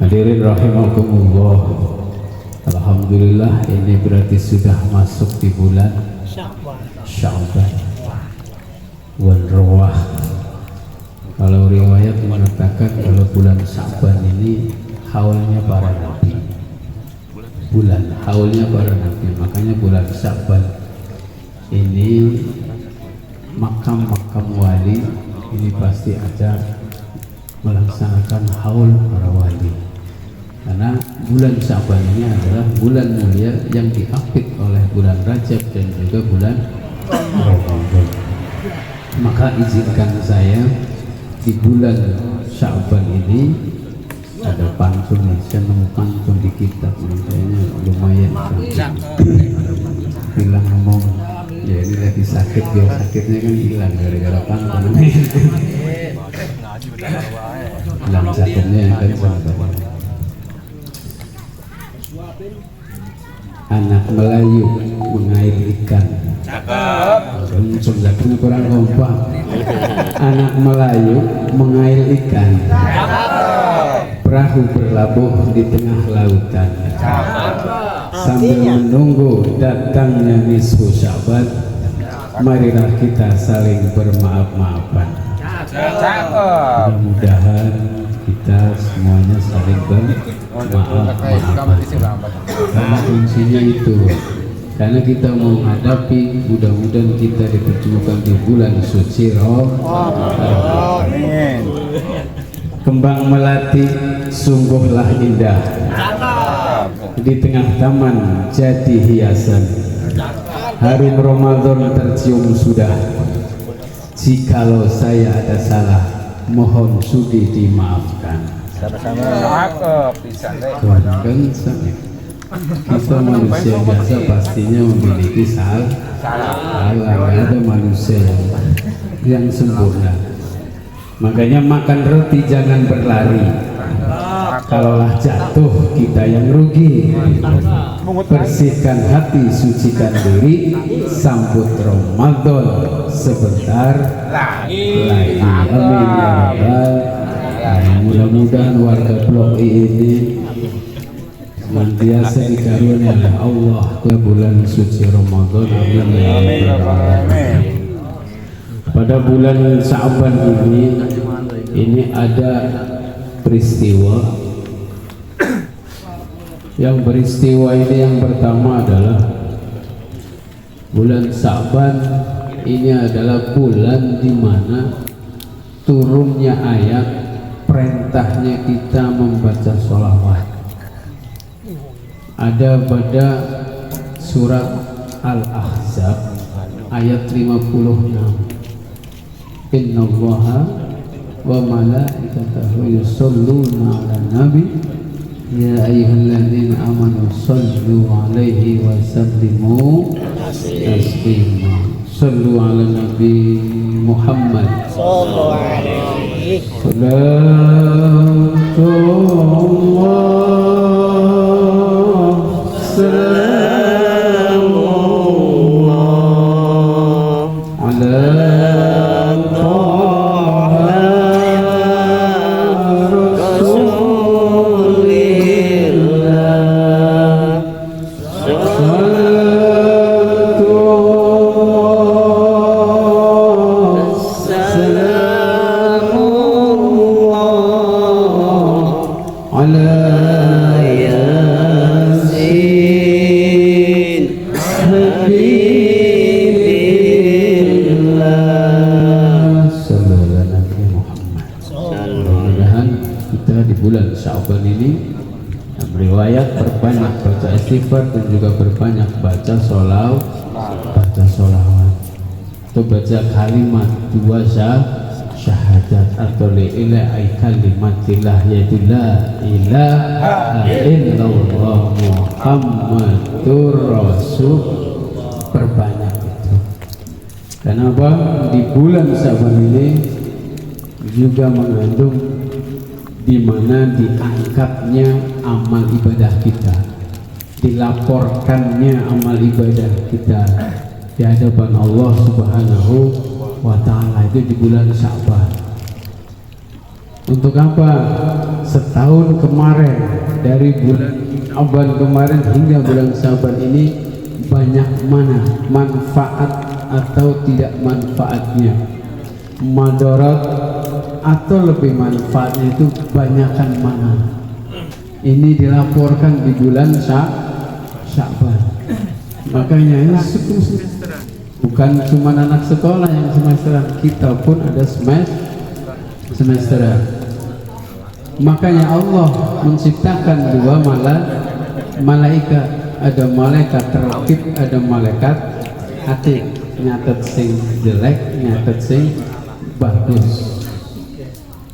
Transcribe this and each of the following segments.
Hadirin rahimakumullah. Alhamdulillah, ini berarti sudah masuk di bulan Sya'ban wal Rawah. Kalau riwayat mengatakan kalau bulan Sya'ban ini haulnya para nabi, bulan haulnya para nabi. Makanya bulan Sya'ban ini makam-makam wali ini pasti ada melaksanakan haul para wali, karena bulan Sya'ban ini adalah bulan mulia yang diapit oleh bulan Rajab dan juga bulan Ramadan. Maka izinkan saya di bulan Sya'ban ini ada pantun nih, saya nemu pantun di kitab ini, kayaknya lumayan bilang ngomong ya ini lagi sakit, biar sakitnya kan hilang gara-gara pantun hilang sakitnya kan sebenarnya. Anak Melayu mengair ikan. Cakep. Kurang kompak. Anak Melayu mengair ikan. Perahu berlabuh di tengah lautan. Sambil menunggu datangnya nisfu Sya'ban, marilah kita saling bermaaf-maafan. Mudah-mudahan kita semuanya saling bermaaf-maafan. Karena kuncinya itu, karena kita menghadapi, mudah-mudahan kita dipertemukan di bulan suci Ramadan. Kembang melati sungguhlah indah, di tengah taman jadi hiasan. Harum Ramadan tercium sudah, jikalau saya ada salah, mohon sudi dimaafkan. Sama-sama. Kita manusia biasa pastinya memiliki salah. Nggak ada manusia yang sempurna. Makanya makan roti jangan berlari. Kalaulah jatuh kita yang rugi. Bersihkan hati, sucikan diri, sambut Ramadan sebentar lagi. Amin ya rabbal. Mudah-mudahan warga Blok I ini senantiasa dikaruniai oleh Allah ke bulan suci Ramadan. Amin ya rabbal. Pada bulan Sya'ban ini ada peristiwa. Yang peristiwa ini yang pertama adalah bulan Sya'ban ini adalah bulan di mana turunnya ayat perintahnya kita membaca sholawat. Ada pada surat Al-Ahzab ayat 56. Innallaha wa malaikatahu yusholluna 'alan nabi ya ayyuhalladzina amanu shollu 'alaihi wa sallimu taslima. Shollu 'alan nabi Muhammad sallallahu alaihi wasallam. Istighfar dan juga berbanyak baca sholawat, atau baca kalimat dua syahadat atau li'ilai kalimatillah yaitu la ilaha illallah Muhammadur Rasul. Perbanyak itu. Kenapa? Di bulan Sya'ban ini juga mengandung di mana diangkatnya amal ibadah kita, dilaporkannya amal ibadah kita di hadapan Allah Subhanahu wa ta'ala, itu di bulan Sya'ban. Untuk apa? Setahun kemarin, dari bulan Syaban kemarin hingga bulan Syaban ini, banyak mana manfaat atau tidak manfaatnya, madarat atau lebih manfaatnya itu banyakkan mana? Ini dilaporkan di bulan Syaban. Makanya ini bukan cuma anak sekolah yang semesteran, kita pun ada semesteran. Makanya Allah menciptakan dua malaikat, ada malaikat rakib, ada malaikat atid, nyatet sing jelek, nyatet sing bagus.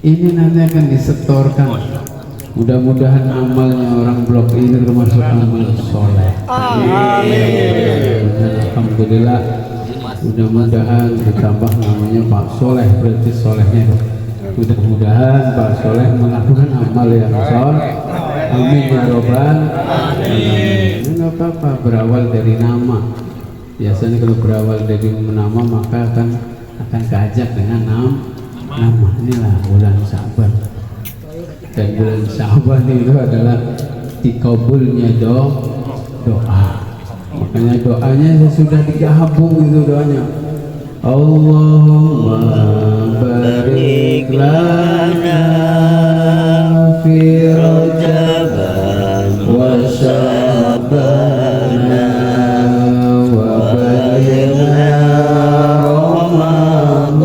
Ini nanti akan disetorkan. Mudah-mudahan amalnya orang blok ini termasuk amal soleh. Alhamdulillah. Mudah-mudahan ditambah namanya Pak Soleh, berarti solehnya. Mudah-mudahan Pak Soleh melakukan amal yang soleh. Amin ya robbal alamin. Enggak apa-apa, berawal dari nama. Biasanya kalau berawal dari nama maka akan keajak dengan nama. Inilah bulan Syaban. Dan bulan Syaban itu adalah dikabulnya doa. Makanya doanya sudah digabung itu doanya. Allahumma barik lana fi Rajab wa Syaban wa balighna Ramadan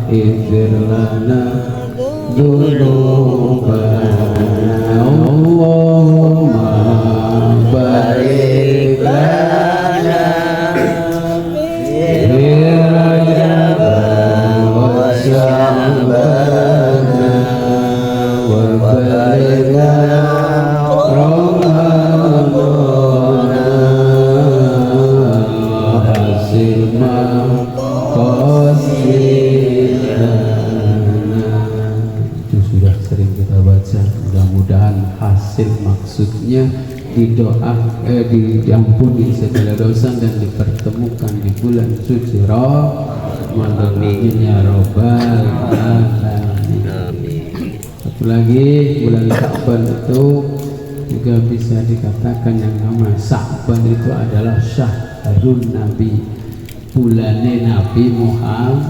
ighfir lana dzunubana Allahumma barik lana fi Rajab wa Syaban wa balighna Ramadan hasil itu sudah sering kita baca. Mudah-mudahan hasil maksudnya diampuni segala dosa dan dipertemukan di bulan suci Ramadan ya robbal alamin. Satu lagi, bulan Syaban itu juga bisa dikatakan yang nama Syaban itu adalah syahrun Nabi, bulannya Nabi Muhammad,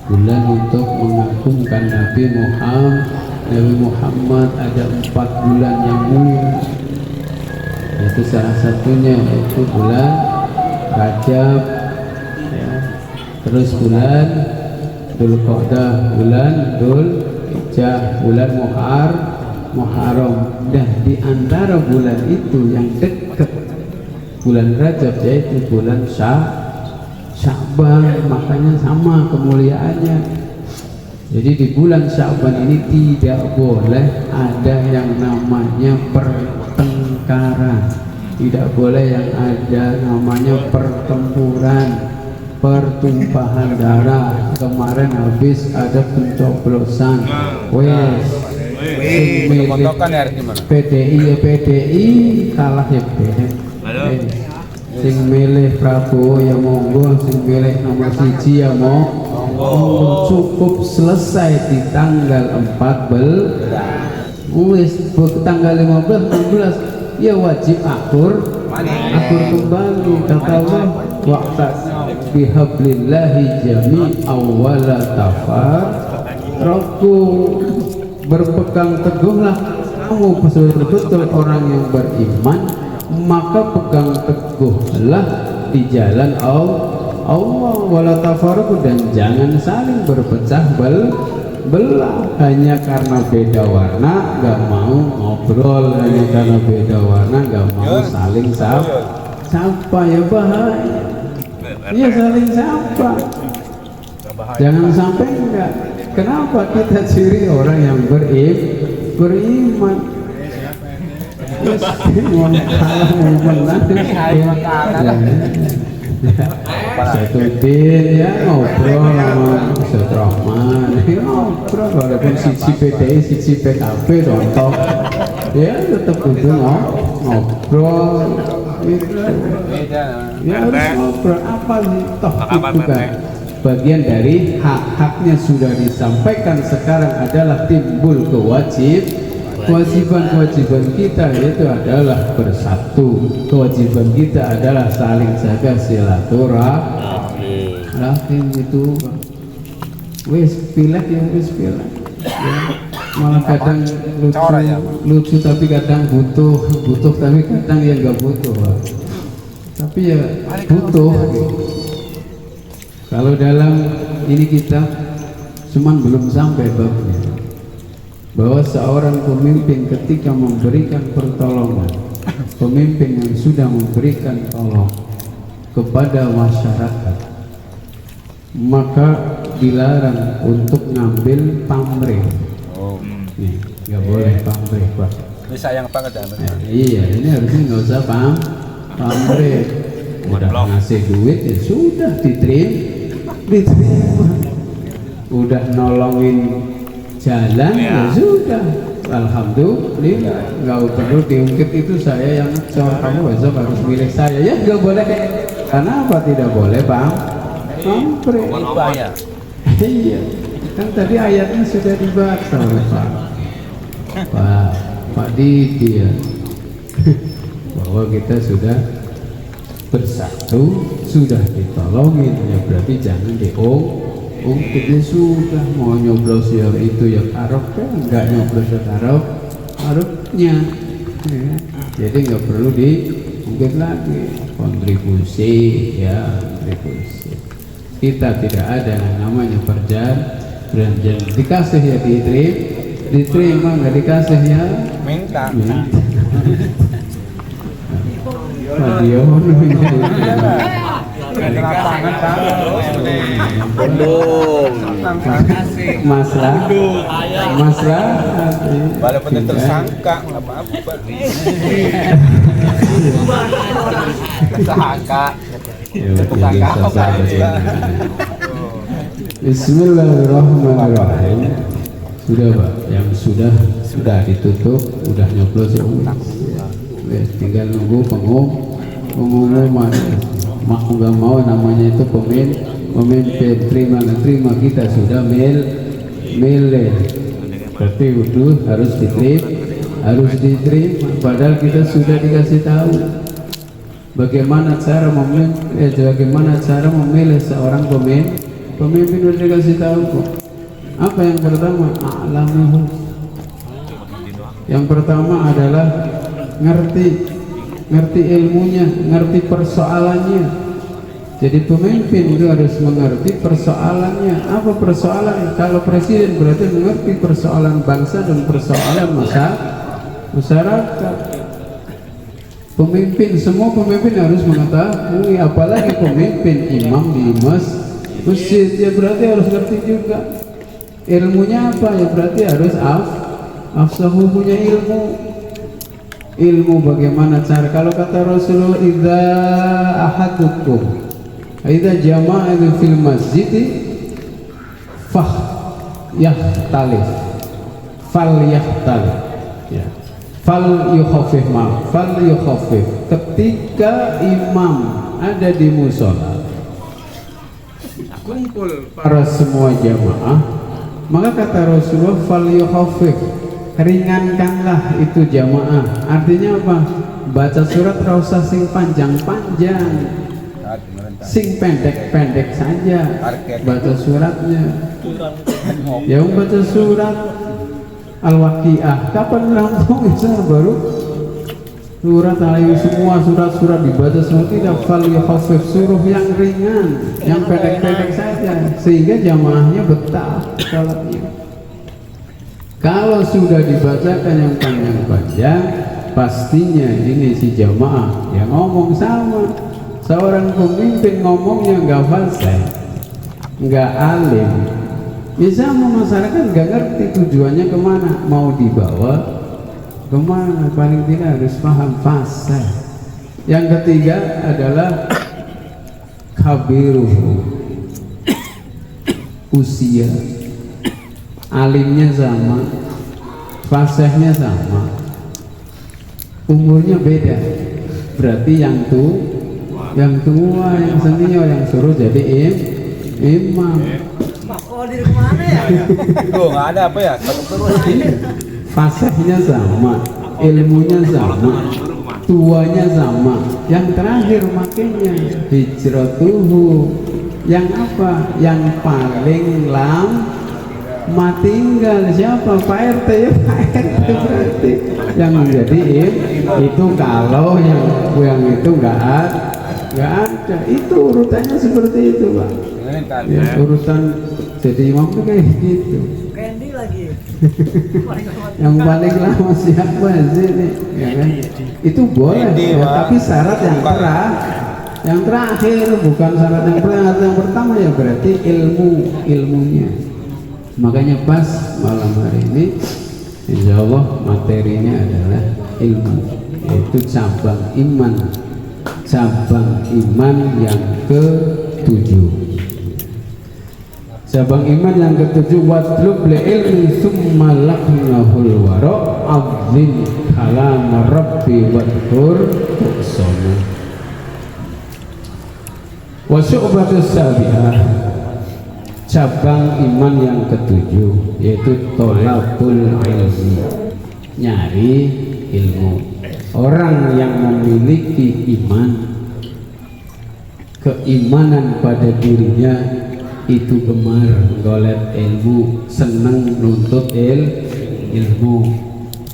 bulan untuk mengagungkan Nabi Muhammad. Ada 4 bulan yang mulia, yaitu salah satunya yaitu bulan Rajab, ya. Terus bulan Dzulqa'dah, bulan Dzulhijjah, bulan Muharram. Dan di antara bulan itu yang dekat bulan Rajab yaitu bulan Syaban, makanya sama kemuliaannya. Jadi di bulan Syaban ini tidak boleh ada yang namanya pertengkaran, tidak boleh yang ada namanya pertempuran, pertumpahan darah. Kemarin habis ada pencoblosan, PDI kalah ya sing milih Prabowo ya monggo, sing milih nomor 1 ya monggo. Cukup selesai di tanggal 14, wis tanggal 15, 16 ya wajib akur kembali. Kata Allah, waqta bihablillahi jami'an wala tafarraqu, berpegang teguhlah kamu betul-betul orang yang beriman, maka pegang teguhlah di jalan Allah, wala tafarraqu, dan jangan saling berpecah belah hanya karena beda warna gak mau ngobrol, hanya karena beda warna gak mau saling sapa. Ya bahaya, ya saling sapa, jangan sampai enggak. Kenapa kita ciri orang yang beriman? Satu din ya ngobrol sama Ustaz Rahman, ngobrol walaupun sisi PDI sisi PKB contoh ya tetap kudu ngobrol gitu. Ya harus ngobrol apa sih toh itu kan bagian dari hak-haknya sudah disampaikan. Sekarang adalah timbul kewajiban kita, yaitu adalah bersatu. Kewajiban kita adalah saling jaga silaturahim. Itu wis pilek ya, wis pilek ya. Malah kadang lucu tapi kadang butuh tapi kadang ya nggak butuh, Pak. Tapi ya butuh gitu. Kalau dalam ini kita cuman belum sampai babnya, bahwa seorang pemimpin ketika memberikan pertolongan, pemimpin yang sudah memberikan tolong kepada masyarakat, maka dilarang untuk ngambil pamrih. Nih, nggak boleh pamrih, Pak. Ini sayang banget ya. Iya, ini harusnya nggak usah pamrih. Udah ngasih duit ya sudah diterima. Udah nolongin jalan ya sudah. Alhamdulillah, nggak perlu diungkit itu saya yang ngecor, kamu besok harus milik saya. Ya nggak boleh. Karena apa tidak boleh, Bang? Pamrih. Iya, kan tadi ayatnya sudah dibaca oleh Pak Didi ya, bahwa kita sudah bersatu, sudah ditolongin, ya berarti jangan diungkit. Ya sudah, mau nyoblos ya itu ya arok kan, enggak nyoblos ya aroknya ya. Jadi nggak perlu diungkit lagi. Kontribusi ya, kontribusi. Kita tidak ada yang namanya perjanjian. Dikasih ya diterima, nggak dikasih ya minta. Maslah Walaupun tersangka nggak apa-apa. Tersangka. Bismillahirrahmanirrahim. Sudah, Pak, yang sudah ditutup, udah nyoblos ya, tinggal nunggu pengumuman. Mau nggak mau namanya itu pemimpin, terima nggak terima kita sudah milih, berarti itu harus diterima. Padahal kita sudah dikasih tahu bagaimana cara memilih seorang pemimpin udah dikasih tahu kok. Apa yang pertama? A'lamuhu. Yang pertama adalah ngerti ilmunya, ngerti persoalannya. Jadi pemimpin itu harus mengerti persoalannya. Apa persoalan? Kalau presiden berarti mengerti persoalan bangsa dan persoalan masyarakat. Pemimpin, semua pemimpin harus mengetahui, apalagi pemimpin imam di masjid, ya berarti harus ngerti juga. Ilmunya apa? Ya berarti harus afsahu, punya ilmu bagaimana cara. Kalau kata Rasulullah, idza ahadukum idza jama'a fil masjid fal yahtalif ya, fal yukhaffif. Ketika imam ada di musola, kumpul para semua jamaah, maka kata Rasulullah fal yukhaffif, ringankanlah itu jamaah. Artinya apa? Baca surat rasa sing panjang-panjang, sing pendek-pendek saja baca suratnya. Yang baca surat Al-Waqiah kapan rampung bisa baru surat alaihi, semua surat-surat dibaca semua. Tidak, fal yukhaffif, suruh yang ringan, yang pendek-pendek saja, sehingga jamaahnya betah salatnya. Kalau sudah dibacakan yang panjang-panjang, pastinya ini si jamaah yang ngomong sama. Seorang pemimpin ngomongnya nggak fasih, nggak alim, bisa masyarakat nggak ngerti tujuannya kemana, mau dibawa kemana. Paling tidak harus paham fasih. Yang ketiga adalah kabiruhu, usia, alimnya sama, fasihnya sama, umurnya beda, berarti yang tua, yang senior yang suruh jadi imam. Makodir kemana ya? Tuh nggak ada apa ya? Fasihnya sama, ilmunya sama, tuanya sama. Yang terakhir makanya hijratuhu. Yang apa? Yang paling lama tinggal siapa? Pak RT ya, Pak RT berarti yang menjadi itu. Kalau yang itu nggak ada, itu urutannya seperti itu, Pak. Ya, urutan jadi imam itu kayak gitu. Candy lagi. Yang paling lama siapa sih nih? Ya kan? Itu boleh, Candy, ya, Pak. tapi syarat yang terakhir, bukan syarat yang terakhir. Yang pertama ya berarti ilmunya. Makanya pas malam hari ini, insya Allah materinya adalah ilmu, yaitu cabang iman yang ke-7. Cabang iman yang ke-7, watlub li ilmi summa laknahul wara azim kalam rabbi wadhur tuksana. Wa syu'batus sabi'ah, cabang iman yang ke-7, yaitu tolabul ilmi, nyari ilmu. Orang yang memiliki keimanan pada dirinya itu gemar golek ilmu, seneng nuntut ilmu.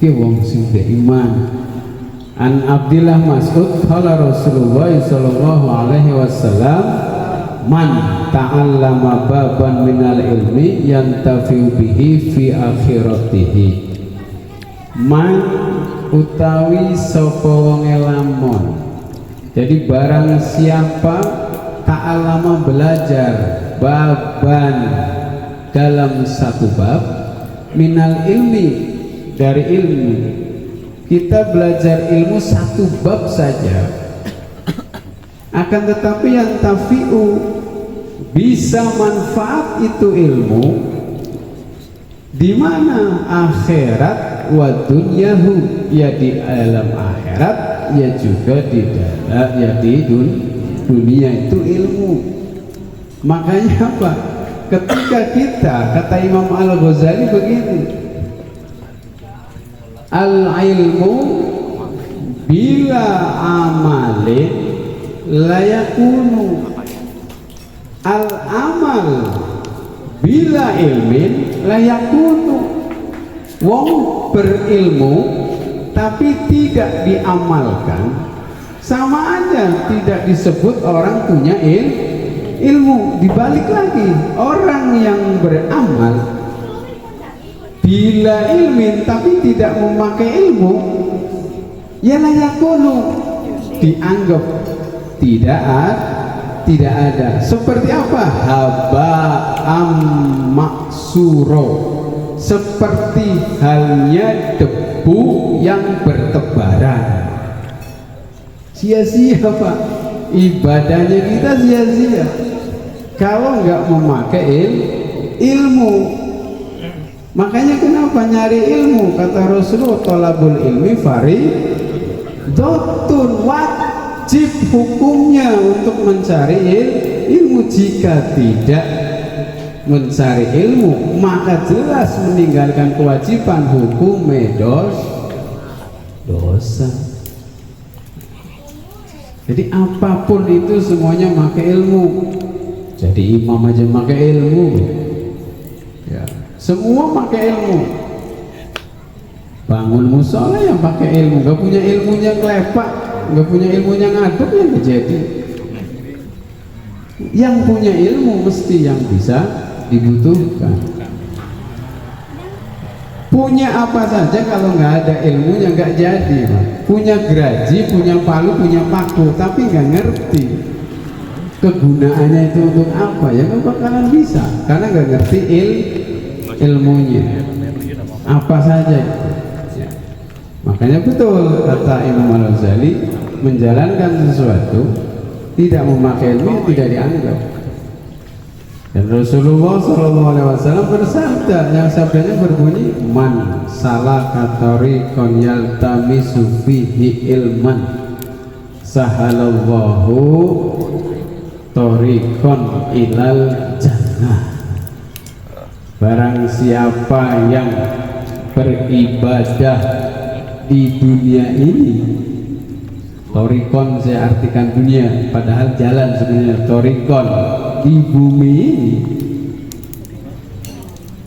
Ki wong sing iman. An Abdillah Mas'ud qala Rasulullah sallallahu alaihi wasallam, man ta'allama baban minal ilmi yantafi'u bihi fi akhiratihi. Man utawi sapa wong lamun. Jadi barang siapa ta'allama belajar baban dalam satu bab minal ilmi, dari ilmu. Kita belajar ilmu satu bab saja, akan tetapi yang tafi'u, bisa manfaat itu ilmu di mana? Akhirat wa dunyahu, ya di alam akhirat, ya juga di dalam, ya di dunia itu ilmu. Makanya apa? Ketika kita, kata Imam Al-Ghazali begini, al-ilmu bila amalin layakunu, al-amal bila ilmin layakunu. Wong berilmu tapi tidak diamalkan, sama aja tidak disebut orang punya ilmu. Dibalik lagi, orang yang beramal bila ilmin tapi tidak memakai ilmu, ya layakunu, dianggap tidak ada. Seperti apa? Haba maksuro, seperti halnya debu yang bertebaran. Sia-sia Pak, ibadahnya kita sia-sia kalau nggak memakai ilmu. Makanya kenapa nyari ilmu? Kata Rasulullah, tolabul ilmi fardhun, wajib hukumnya untuk mencari ilmu. Jika tidak mencari ilmu, maka jelas meninggalkan kewajiban, hukum dosa. Jadi apapun itu semuanya pakai ilmu. Jadi imam aja pakai ilmu, ya, semua pakai ilmu. Bangun musola yang pakai ilmu, gak punya ilmunya kelepak, gak punya ilmunya ngaduk, ya gak jadi. Yang punya ilmu mesti yang bisa dibutuhkan. Punya apa saja kalau nggak ada ilmunya nggak jadi. Punya geraji, punya palu, punya paku, tapi nggak ngerti kegunaannya itu untuk apa, ya nggak bakalan bisa karena nggak ngerti ilmunya apa saja itu. Makanya betul kata Imam Al-Ghazali, menjalankan sesuatu tidak memakai ilmu tidak dianggap. Dan Rasulullah SAW bersabda, yang sabdanya berbunyi, man salaka tariqan yaltamisu fihi ilman sahalallahu Thoriqon ilal jannah. Barang siapa yang beribadah di dunia ini, Thoriqon saya artikan dunia, padahal jalan sebenarnya. Thoriqon di bumi ini,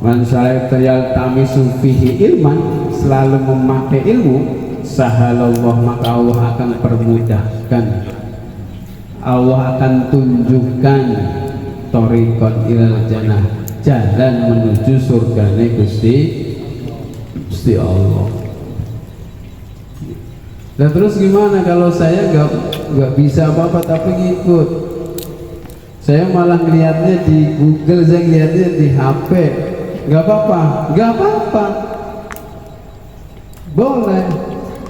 man syai'al tamisu fihi ilman, selalu memakai ilmu, sahalallah, maka Allah akan permudahkan, Allah akan tunjukkan thoriqon ilal jannah, jalan menuju surganya Gusti Allah. Nah terus gimana kalau saya nggak bisa apa-apa tapi ngikut? Saya malah ngeliatnya di Google, saya ngeliatnya di HP. Nggak apa-apa, boleh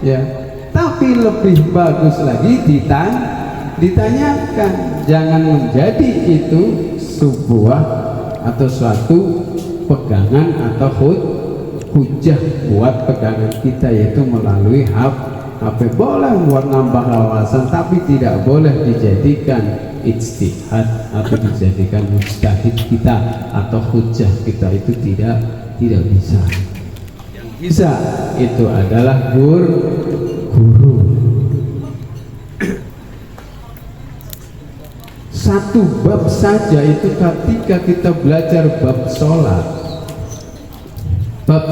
ya. Tapi lebih bagus lagi ditanyakan, jangan menjadi itu sebuah atau suatu pegangan atau hujah buat pegangan kita, yaitu melalui HP. Boleh buat nambah wawasan, tapi tidak boleh dijadikan ijtihad atau dijadikan mujtahid kita atau hujah kita, itu tidak bisa. Yang bisa itu adalah guru. Satu bab saja itu ketika kita belajar bab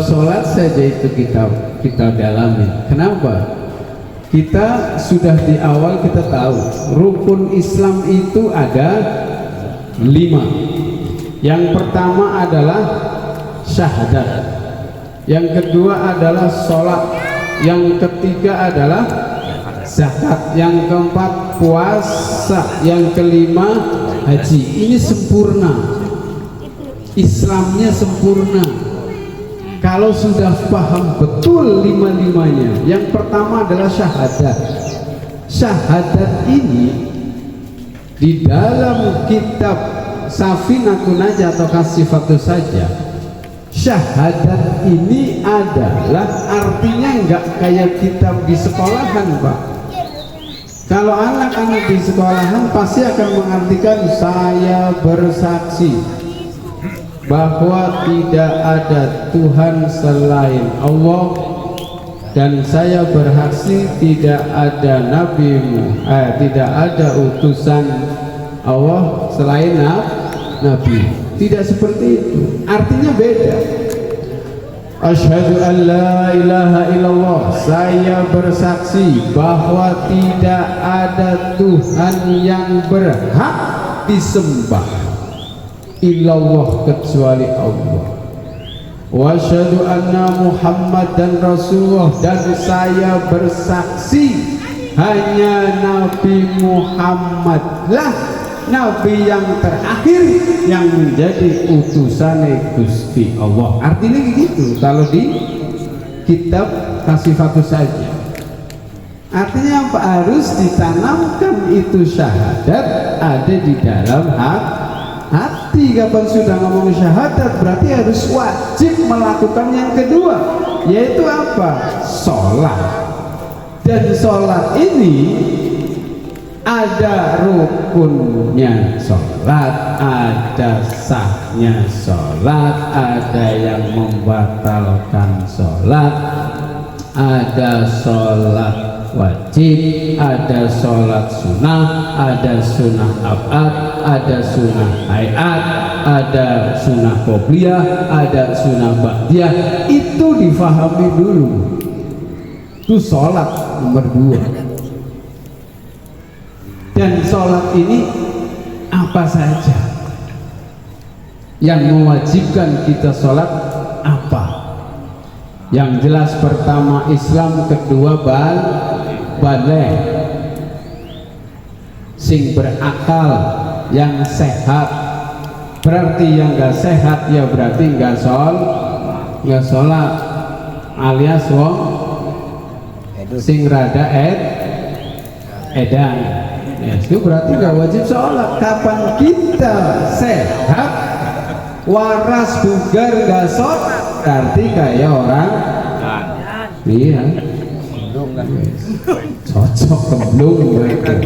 sholat saja itu kita dalami. Kenapa? Kita sudah di awal kita tahu rukun Islam itu ada 5. Yang pertama adalah syahadat, yang kedua adalah sholat, yang ketiga adalah zakat, yang keempat puasa, yang kelima haji. Ini sempurna, Islamnya sempurna kalau sudah paham betul 5-5-nya. Yang pertama adalah syahadat. Syahadat ini di dalam kitab Safinatun Najah atau Kasifatus saja, syahadat ini adalah artinya nggak kayak kitab di sekolahan, Pak. Kalau anak-anak di sekolahan pasti akan mengartikan saya bersaksi bahwa tidak ada Tuhan selain Allah, dan saya bersaksi tidak ada tidak ada utusan Allah selain Nabi. Tidak seperti itu, artinya beda. Asyhadu an la ilaha illallah, saya bersaksi bahwa tidak ada Tuhan yang berhak disembah illallah kecuali Allah. Wa asyhadu anna Muhammadan Rasulullah, dan saya bersaksi hanya Nabi Muhammadlah Nabi yang terakhir yang menjadi utusan Gusti Allah. Artinya begitu kalau di kitab Kasifatus saja. Artinya apa? Harus ditanamkan itu syahadat ada di dalam hati. Kapan sudah ngomong syahadat berarti harus wajib melakukan yang kedua, yaitu apa? Sholat. Dan sholat ini ada rukunnya sholat, ada sahnya sholat, ada yang membatalkan sholat, ada sholat wajib, ada sholat sunnah, ada sunnah abad, ada sunnah hayat, ada sunnah qobliyah, ada sunnah ba'diyah. Itu difahami dulu. Itu sholat nomor 2. Dan sholat ini apa saja yang mewajibkan kita sholat? Apa? Yang jelas pertama Islam, kedua balik, sing berakal, yang sehat. Berarti yang gak sehat ya berarti gak sholat, alias wong sing rada edan. Ya, itu berarti gak wajib sholat. Kapan kita sehat, waras, bugar, gak sholat, berarti kayak orang iya cocok kemblung gitu.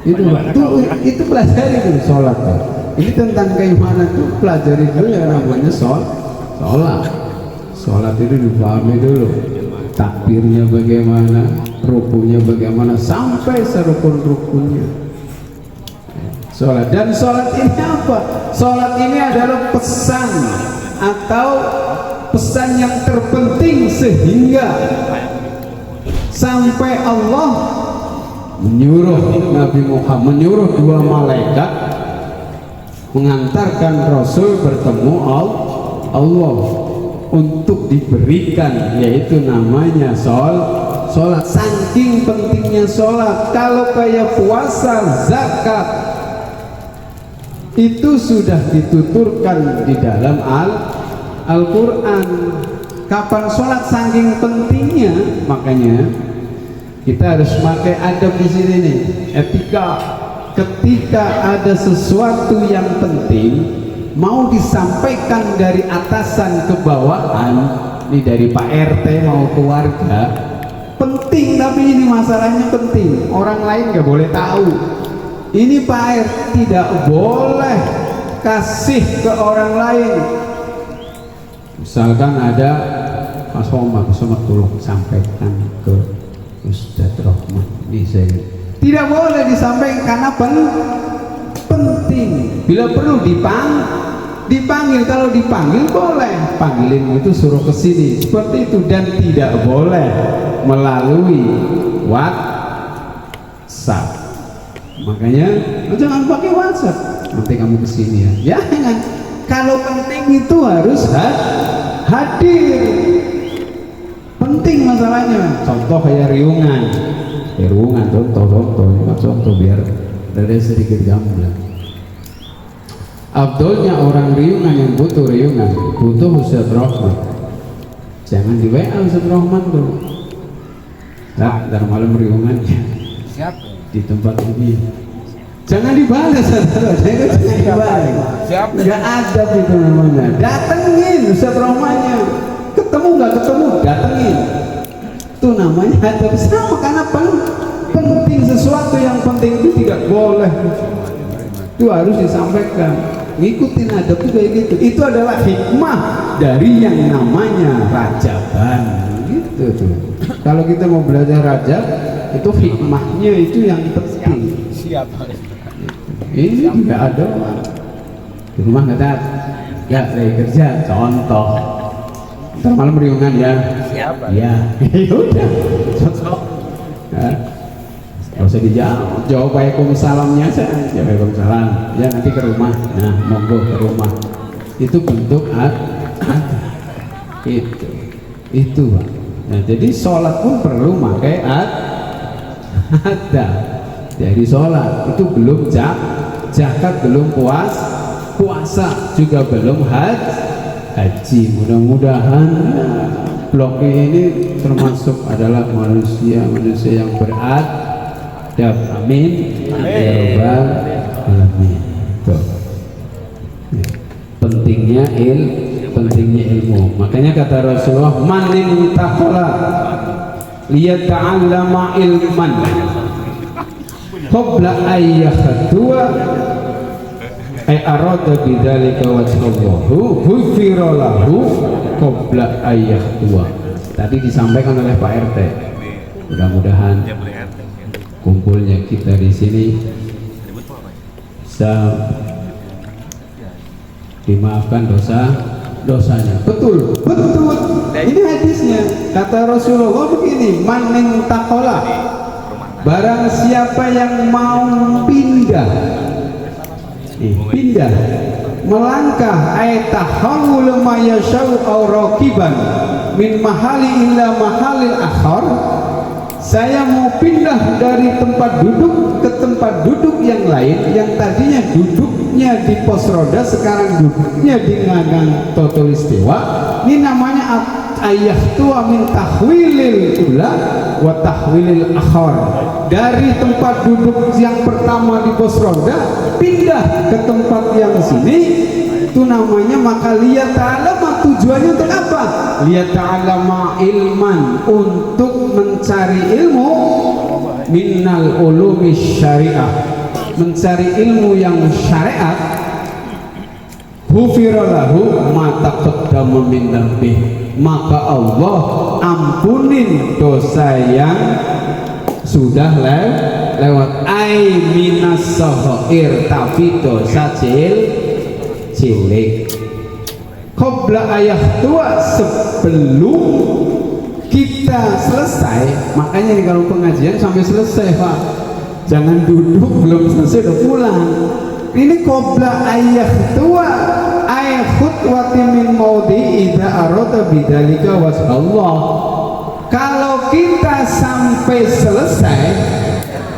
Itu pelajari dulu sholat tuh. Ini tentang keimanan tuh, pelajari dulu yang namanya sholat itu dipahami dulu, takbirnya bagaimana, rukunya bagaimana, sampai serukun-rukunnya sholat. Dan sholat ini apa? Sholat ini adalah pesan atau pesan yang terpenting, sehingga sampai Allah menyuruh Nabi Muhammad, menyuruh dua malaikat mengantarkan Rasul bertemu Allah untuk diberikan, yaitu namanya sholat. Saking pentingnya sholat, kalau kayak puasa, zakat itu sudah dituturkan di dalam Al-Quran. Kapan sholat saking pentingnya, makanya kita harus pakai adab di sini nih, etika. Ketika ada sesuatu yang penting mau disampaikan dari atasan ke bawahan, ini dari Pak RT mau keluarga, penting, tapi ini masalahnya penting, orang lain nggak boleh tahu. Ini Pak RT tidak boleh kasih ke orang lain. Misalkan ada Mas Omar, tolong sampaikan ke Ustadz Rahman, ini saya tidak boleh disampaikan karena penting. Bila perlu dipanggil, kalau dipanggil boleh, panggilin itu suruh ke sini, seperti itu. Dan tidak boleh melalui WhatsApp. Makanya jangan pakai WhatsApp, nanti kamu ke sini ya. Jangan. Kalau penting itu harus hadir. Penting masalahnya. Contoh kayak riungan, contoh biar ada sedikit gamblang. Abdulnya orang riungan yang butuh riungan, butuh Ustadz Rahman, jangan di WA Ustadz Rahman tuh. Ntar malam riungannya di tempat ini, jangan dibalas, jangan dibalas. Nggak ada itu namanya. Datengin Ustadz Rahmannya, ketemu nggak ketemu, datengin. Itu namanya adab sama, karena penting. Sesuatu yang penting itu tidak boleh, itu harus disampaikan. Ngikutin adab itu kayak gitu. Itu adalah hikmah dari yang namanya rajaban gitu tuh. Kalau kita mau belajar rajab, itu hikmahnya itu yang penting. Siap. Ini tidak ada di rumah, nggak ada ya, lagi kerja, contoh ntar malam riungan ya. Siapa? Ya, udah contoh. Nggak usah jawab waalaikumsalamnya saja. Waalaikumsalam. Ya nanti ke rumah. Nah, monggo ke rumah. Itu bentuk itu Pak. Nah, jadi sholat pun perlu pakai ada. Jadi sholat itu belum zakat, belum puasa juga belum haji. Mudah-mudahan blok ini termasuk adalah manusia yang beradab. Amin. Ya Rabbal Alamin. Pentingnya ilmu. Makanya kata Rasulullah, manin taqala liyata'allama ilman qabla ayyakhdua ay arada bidzalika wajhallahu ghufira lahu qabla ayyakhdua. Tadi disampaikan oleh Pak RT. Mudah-mudahan kumpulnya kita di sini bisa dimaafkan dosanya. Betul. Ini hadisnya. Kata Rasulullah begini, maning takola, barang siapa yang mau pindah, melangkah, ayatahawul mayashau aurakiban min mahali ila mahalil akhar. Saya mau pindah dari tempat duduk ke tempat duduk yang lain, yang tadinya duduknya di pos roda, sekarang duduknya di nganggang Totoistiwa. Ini namanya ayah tua min tahwilil ula wa tahwilil akhar. Dari tempat duduk yang pertama di pos roda pindah ke tempat yang sini, itu namanya maka liyata'allama. Tujuannya untuk apa? Liyata'allama ilman, untuk mencari ilmu minnal ulumi syariah, mencari ilmu yang syariat, hufiralahu ma taqaddama min dzambih, maka Allah ampunin dosa yang sudah lewat. Ai minas saghair, tapi dosa cilik. Qabla ayah tua, sebelum kita selesai. Makanya nih kalau pengajian sampai selesai Pak, jangan duduk belum selesai udah pulang. Ini qabla ayah tua ay khutwati min maudi idza arada bidzalika wasballah. Kalau kita sampai selesai,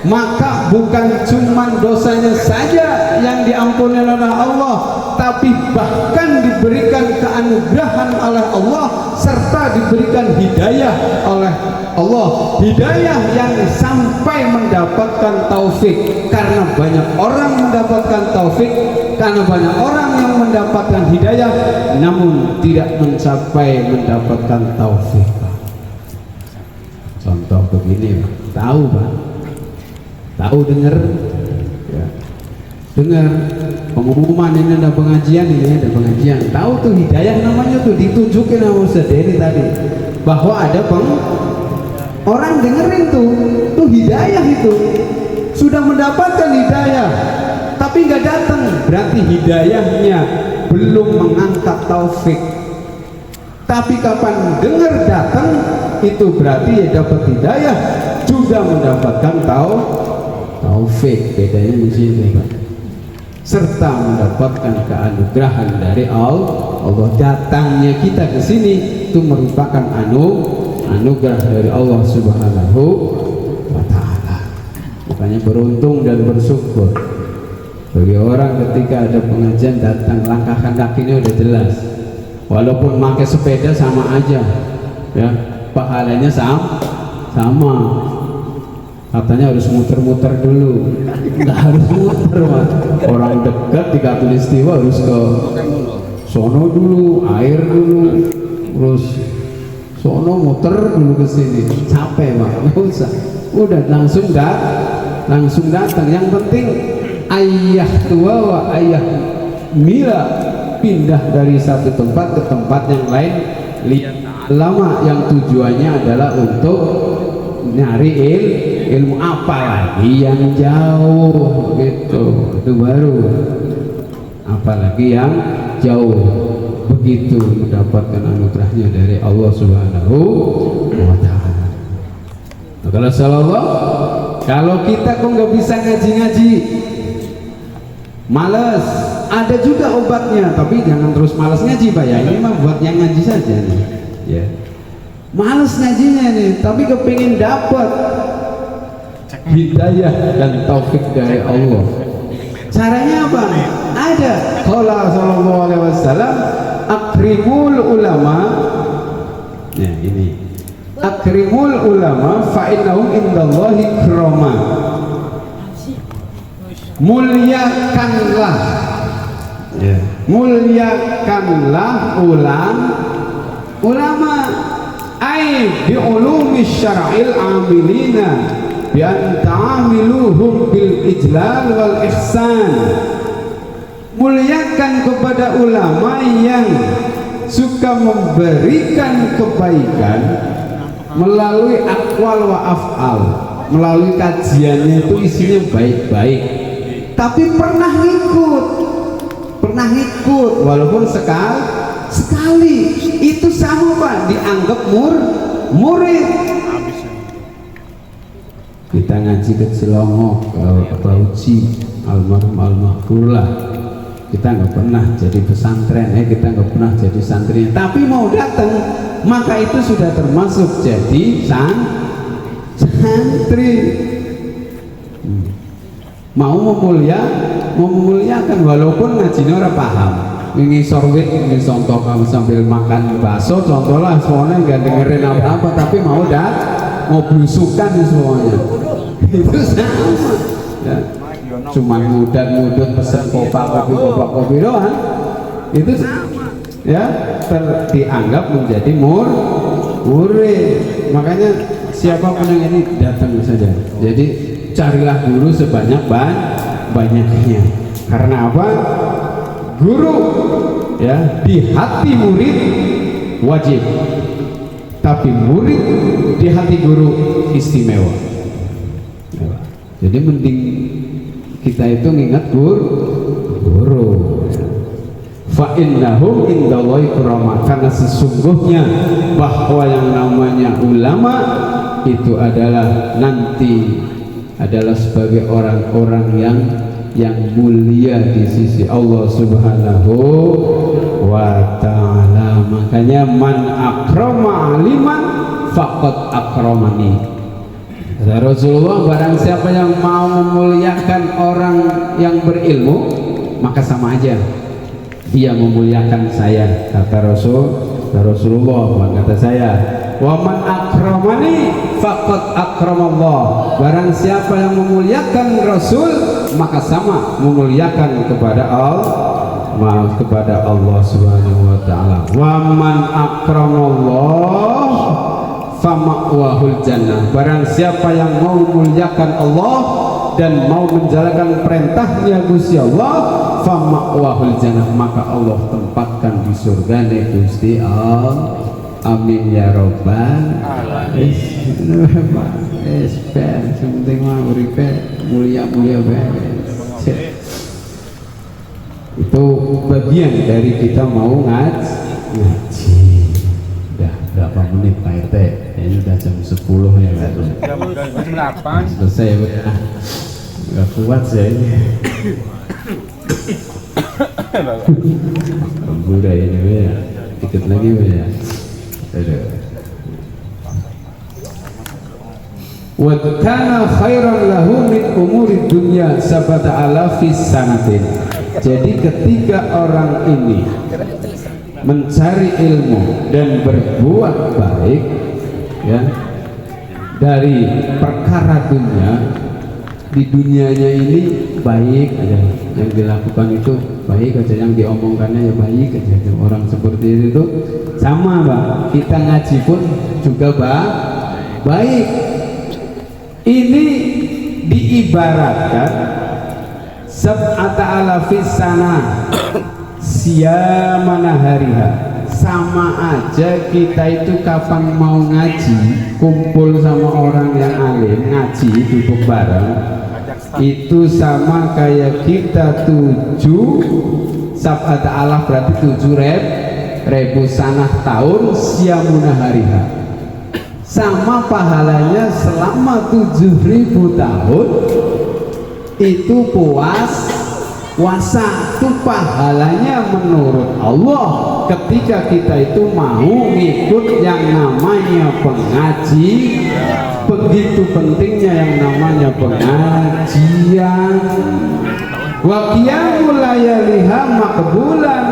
maka bukan cuma dosanya saja yang diampuni oleh Allah, tapi bahkan diberikan keanugerahan oleh Allah serta diberikan hidayah oleh Allah. Hidayah yang sampai mendapatkan taufik, karena banyak orang mendapatkan taufik, karena banyak orang yang mendapatkan hidayah namun tidak mencapai mendapatkan taufik. Contoh begini Pak, tahu Pak, tahu dengar ya, dengar pengumuman ini ada pengajian, ini ada pengajian, tahu tuh hidayah namanya tuh, ditunjukin sama Ustaz Dery tadi bahwa ada orang dengerin tuh hidayah, itu sudah mendapatkan hidayah tapi nggak datang, berarti hidayahnya belum mengangkat taufik. Tapi kapan dengar datang, itu berarti ya dapat hidayah juga mendapatkan taufik. Bedanya di sini Pak, serta mendapatkan keanugerahan dari Allah. Datangnya kita ke sini itu merupakan anugerah dari Allah Subhanahu wa Ta'ala. Makanya beruntung dan bersyukur bagi orang ketika ada pengajian datang, langkahkan kakinya udah jelas, walaupun pakai sepeda sama aja ya, pahalanya sama. Katanya harus muter-muter dulu, nggak harus muter Pak. Orang dekat di Katulistiwa harus ke sono dulu, air dulu, terus sono muter dulu ke sini, capek Pak, nggak usah, udah langsung datang. Yang penting ayah tua wa ayah mila, pindah dari satu tempat ke tempat yang lain, lihat lama yang tujuannya adalah untuk nyari ilmu, apa lagi yang jauh gitu, itu baru apalagi yang jauh, begitu mendapatkan anugerahnya dari Allah Subhanahu wa Ta'ala. Kalau sallallahu, kalau kita kok nggak bisa ngaji, males, ada juga obatnya, tapi jangan terus males ngaji Pak ya, ini mah buat yang ngaji saja nih ya. Males ngajinya nih, tapi kepingin dapat hidayah dan taufik dari Allah. Caranya apa? Ada. Qala sallallahu alaihi wasallam, akrimul ulama. Nah ini, akrimul ulama fa innahum indallahi krama. Muliakanlah, ya, muliakanlah ulama, ai bi ulumi syar'il amilina bi an ta'amiluhum bil ijlal wal ihsan. Muliakan kepada ulama yang suka memberikan kebaikan melalui akwal wa af'al, melalui kajiannya itu isinya baik-baik, tapi pernah ngikut walaupun sekali itu sama Pak, dianggap murid. Kita ngaji ke Cilongok, ke Bauci, almarhum kita nggak pernah jadi pesantren, kita nggak pernah jadi santrinya, tapi mau datang, maka itu sudah termasuk jadi santri. Mau memuliakan walaupun ngajinya orang paham, ini sorwit, ini contoh kamu sambil makan bakso, contohlah semuanya nggak dengerin apa-apa, tapi mau belusukan semuanya, itu sama ya. Cuma mudut pesen kopi doang, itu sama ya, dianggap menjadi murid. Makanya siapapun yang ini datang saja, jadi carilah dulu sebanyak banyaknya. Karena apa? Guru ya di hati murid wajib, tapi murid di hati guru istimewa. Jadi mending kita itu ngingat guru. Fa innahum indallahi karamah, karena sesungguhnya bahwa yang namanya ulama itu adalah nanti adalah sebagai orang-orang yang mulia di sisi Allah Subhanahu wa ta'ala. Makanya man akrama aliman faqad akramani. Kata Rasulullah, barang siapa yang mau memuliakan orang yang berilmu, maka sama aja dia memuliakan saya. Kata Rasulullah, kata saya, wa man akramani faqad akramallah. Barang siapa yang memuliakan Rasul, maka sama memuliakan kepada Allah Subhanahu wa ta'ala. Wa man akramallah fama'wahul jannah. Barang siapa yang mau memuliakan Allah dan mau menjalankan perintahnya Gusti Allah, fama'wahul jannah, maka Allah tempatkan di surga Gusti Allah. Amin ya robbal alamin. Penting mah uripe mulia-mulia beres. Itu bagian dari kita mau ngaji. Udah berapa menit Pak RT? Ini udah jam 10 ya kan? Jam 8. Selesai udah. Gak kuat saya ini. Udah ini ya. Dikit lagi ya. Wa kana khairan lahu min umuri dunya sabata alafis sanatin. Jadi ketika orang ini mencari ilmu dan berbuat baik ya dari perkara dunia, di dunianya ini baik aja yang dilakukan, itu baik aja, yang diomongkannya ya baik aja. Orang seperti itu sama Pak, kita ngaji pun juga baik. Ini diibaratkan sab'ata alafis sana siamana hariha. Sama aja kita itu kapan mau ngaji, kumpul sama orang yang alim, ngaji duduk bareng, itu sama kayak kita 7 sab'ata alaf, berarti 7.000 sanah tahun siamuna hariha. Sama pahalanya selama 7.000 tahun itu puasa itu pahalanya menurut Allah ketika kita itu mau ngikut yang namanya pengaji. Begitu pentingnya yang namanya pengajian. Wa qiyamul layaliha maqbulan,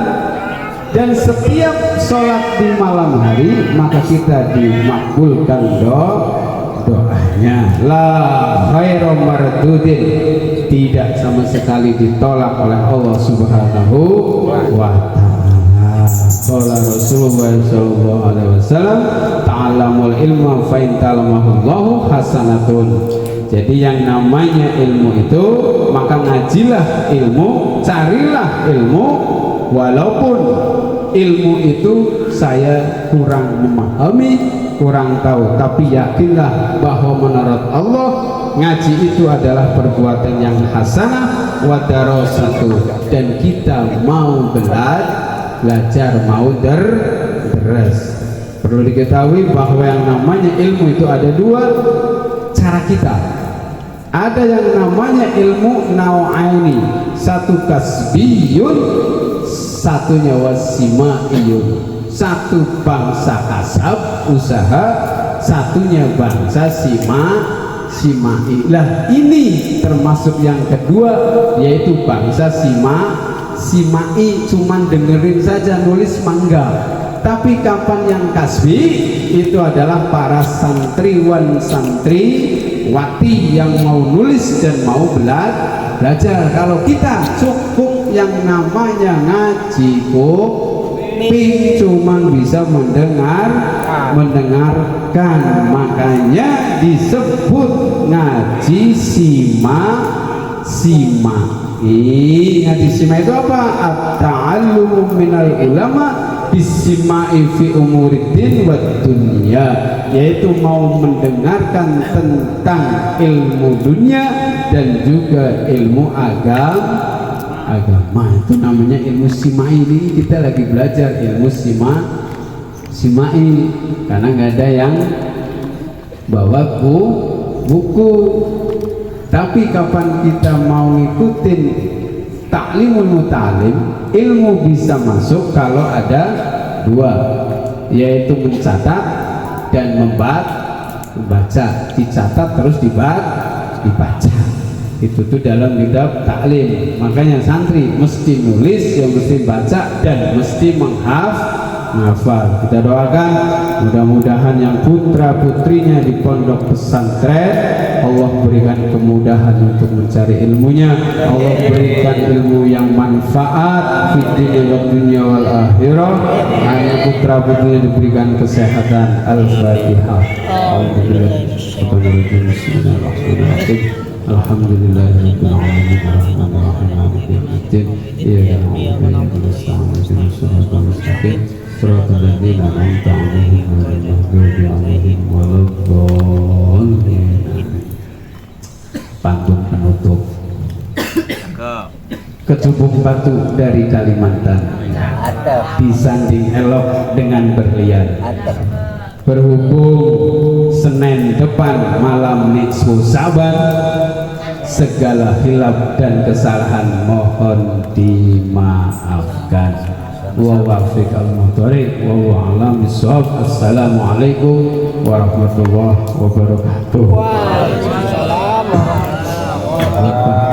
dan setiap sholat di malam hari maka kita dimakbulkan doanya. La khairu mardudin, tidak sama sekali ditolak oleh Allah Subhanahu wa ta'ala. Qala Rasulullah sallallahu alaihi wasallam, ta'allamul ilma fa in ta'allamahullahu hasanatun. Jadi yang namanya ilmu itu, maka ngajilah ilmu, carilah ilmu, walaupun ilmu itu saya kurang memahami, kurang tahu, tapi yakinlah bahwa menurut Allah ngaji itu adalah perbuatan yang hasanah wa darasatu, dan kita mau belajar, mau deres. Perlu diketahui bahwa yang namanya ilmu itu ada dua cara kita. Ada yang namanya ilmu nau'aini, satu kasbiyun, satunya wasima'iyun. Satu bangsa kasab, usaha, satunya bangsa sima'i. Lah ini termasuk yang kedua, yaitu bangsa sima'i, cuman dengerin saja, nulis mangga. Tapi kapan yang kasbi, itu adalah para santriwan santriwati yang mau nulis dan mau belajar. Kalau kita cukup yang namanya ngaji kuping, cuman bisa mendengarkan, makanya disebut ngaji simai. Ngaji simai itu apa? At-ta'allumu minal ulama bisimai fi umuriddin wa dunya, yaitu mau mendengarkan tentang ilmu dunia dan juga ilmu agama. Itu namanya ilmu simai. Ini kita lagi belajar ilmu simai karena nggak ada yang bawa buku. Tapi kapan kita mau ngikutin taklimul mutalim, ilmu bisa masuk kalau ada dua, yaitu mencatat dan membaca. Dicatat terus dibaca. Itu tuh dalam kitab taklim. Makanya santri mesti nulis, yang mesti baca dan mesti menghafal. Kita doakan mudah-mudahan yang putra putrinya di pondok pesantren Allah berikan kemudahan untuk mencari ilmunya, Allah berikan ilmu yang manfaat fid dunya wal akhirah. Hanya putra putrinya diberikan kesehatan. Al-Fatihah. Bismillahirrahmanirrahim. Alhamdulillahirabbil alamin arrahmanir rahim maliki yaumiddin iyyaka na'budu wa iyyaka nasta'in shiratal mustaqim shiratal ladzina an'amta 'alaihim ghairil maghdubi 'alaihim waladdallin. Pantun penutup Kecubung batu dari Kalimantan, disanding elok dengan berlian. Berhubung Senin depan malam nisfu Saban, segala hilaf dan kesalahan mohon dimaafkan. Wa wafiq al-muhtariq wa wa alam bisawab. Assalamualaikum warahmatullahi wabarakatuh. Waalaikumsalam warahmatullahi wabarakatuh.